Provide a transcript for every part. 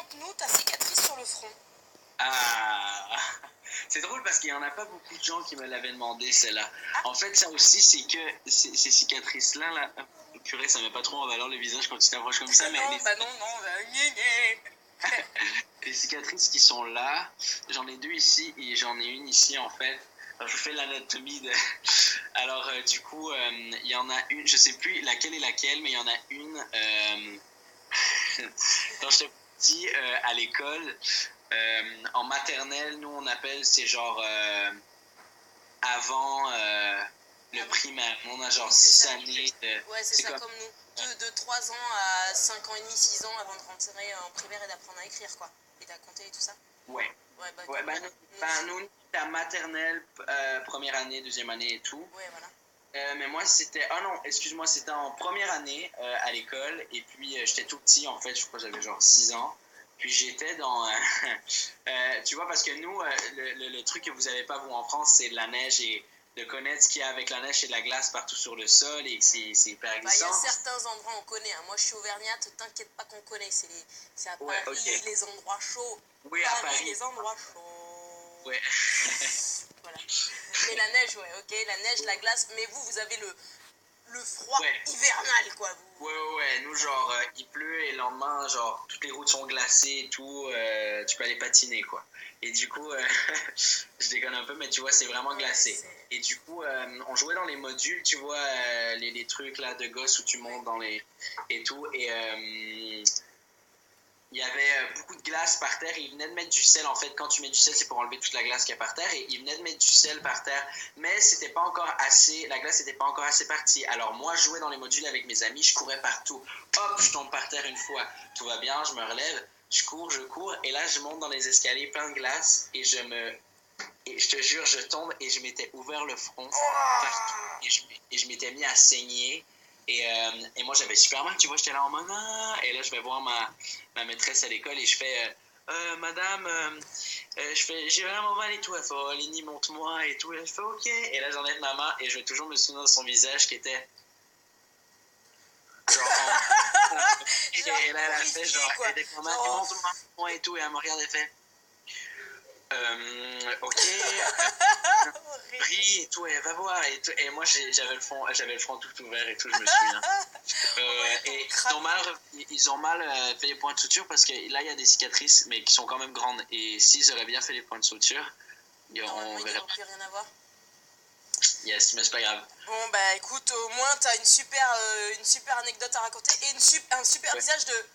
raconte-nous ta cicatrice sur le front. Ah, c'est drôle parce qu'il n'y en a pas beaucoup de gens qui me l'avaient demandé, celle-là. En fait, ça aussi, c'est que ces cicatrices-là, là, purée, ça met pas trop en valeur le visage quand tu t'approches comme ça, mais non, les cicatrices qui sont là, j'en ai deux ici et j'en ai une ici, en fait. Alors, je vous fais l'anatomie de... Alors, du coup, il y en a une, je sais plus laquelle est laquelle, mais il y en a une... Quand j'étais petit, à l'école, en maternelle, nous, on appelle, c'est genre avant le primaire. Nous, on a genre 6 années de... Ouais, c'est ça, comme nous. De 3 ans à 5 ans et demi, 6 ans avant de rentrer en primaire et d'apprendre à écrire, quoi. Et à compter et tout ça. Ouais. Nous, c'était à maternelle, première année, deuxième année et tout. Ouais, voilà. Mais moi, c'était... Oh non, excuse-moi, c'était en première année à l'école. Et puis, j'étais tout petit, en fait. Je crois que j'avais genre 6 ans. Puis, j'étais dans... tu vois, parce que nous, le truc que vous n'avez pas, vous, en France, c'est de la neige et de connaître ce qu'il y a avec la neige et de la glace partout sur le sol et que c'est hyper glissant. Il y a certains endroits on connaît. Hein. Moi, je suis auvergnate, t'inquiète pas qu'on connaît. C'est à Paris, okay. Les endroits chauds. Oui, à Paris. Les endroits chauds. Ouais. Voilà. Mais la neige, ouais, ok, la neige, la glace, mais vous avez le froid hivernal, quoi. Ouais, nous, genre, il pleut et le lendemain, genre, toutes les routes sont glacées et tout, tu peux aller patiner, quoi. Et du coup, je déconne un peu, mais tu vois, c'est vraiment glacé. Et du coup, on jouait dans les modules, tu vois, les trucs, là, de gosses où tu montes dans les... et tout, et... il y avait beaucoup de glace par terre et ils venaient de mettre du sel. En fait, quand tu mets du sel, c'est pour enlever toute la glace qu'il y a par terre. Et ils venaient de mettre du sel par terre. Mais c'était pas encore assez, la glace n'était pas encore assez partie. Alors moi, je jouais dans les modules avec mes amis, je courais partout. Hop, je tombe par terre une fois. Tout va bien, je me relève, je cours. Et là, je monte dans les escaliers plein de glace et je te jure, je tombe et je m'étais ouvert le front partout. Et je m'étais mis à saigner. Et moi, j'avais super mal, tu vois, j'étais là en mode... Et là, je vais voir ma maîtresse à l'école et je fais... Madame, j'ai vraiment mal et tout. Elle fait, oh, Lénie, monte-moi et tout. Elle fait, ok. Et là, j'enlève ma main et je vais toujours me souvenir de son visage qui était... Genre, et là, elle a fait, genre, elle était comme, monte-moi et tout. Et elle me regarde et fait... ok, ris et tout, et va voir et tout. Et moi j'avais le front tout ouvert et tout, je me souviens. Et ils ont mal fait les points de suture parce que là il y a des cicatrices mais qui sont quand même grandes. Et s'ils auraient bien fait les points de suture, on verrait pas. Plus rien à voir. Yes, mais c'est pas grave. Bon bah écoute, au moins t'as une super anecdote à raconter et un super visage de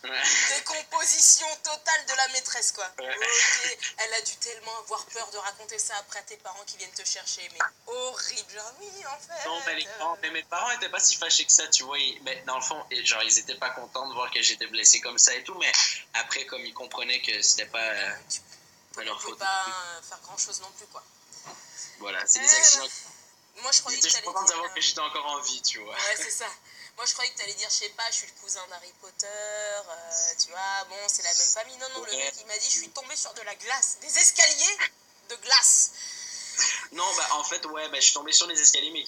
décomposition totale de la maîtresse, quoi. Ok, elle a dû tellement avoir peur de raconter ça après tes parents qui viennent te chercher, mais horrible. Genre, oui, en fait. Non, mais mes parents étaient pas si fâchés que ça, tu vois. Mais dans le fond, genre, ils étaient pas contents de voir que j'étais blessé comme ça et tout, mais après, comme ils comprenaient que c'était pas leur faute. Tu peux pas faire grand chose non plus, quoi. Voilà, c'est des accidents. Moi, je croyais que t'allais dire... content de savoir que j'étais encore en vie, tu vois. Ouais, c'est ça. Moi, je croyais que t'allais dire, je sais pas, je suis le cousin d'Harry Potter, tu vois, bon, c'est la même famille. Non, le mec, il m'a dit, je suis tombé sur de la glace, des escaliers de glace. Non, bah, en fait, je suis tombé sur les escaliers, mais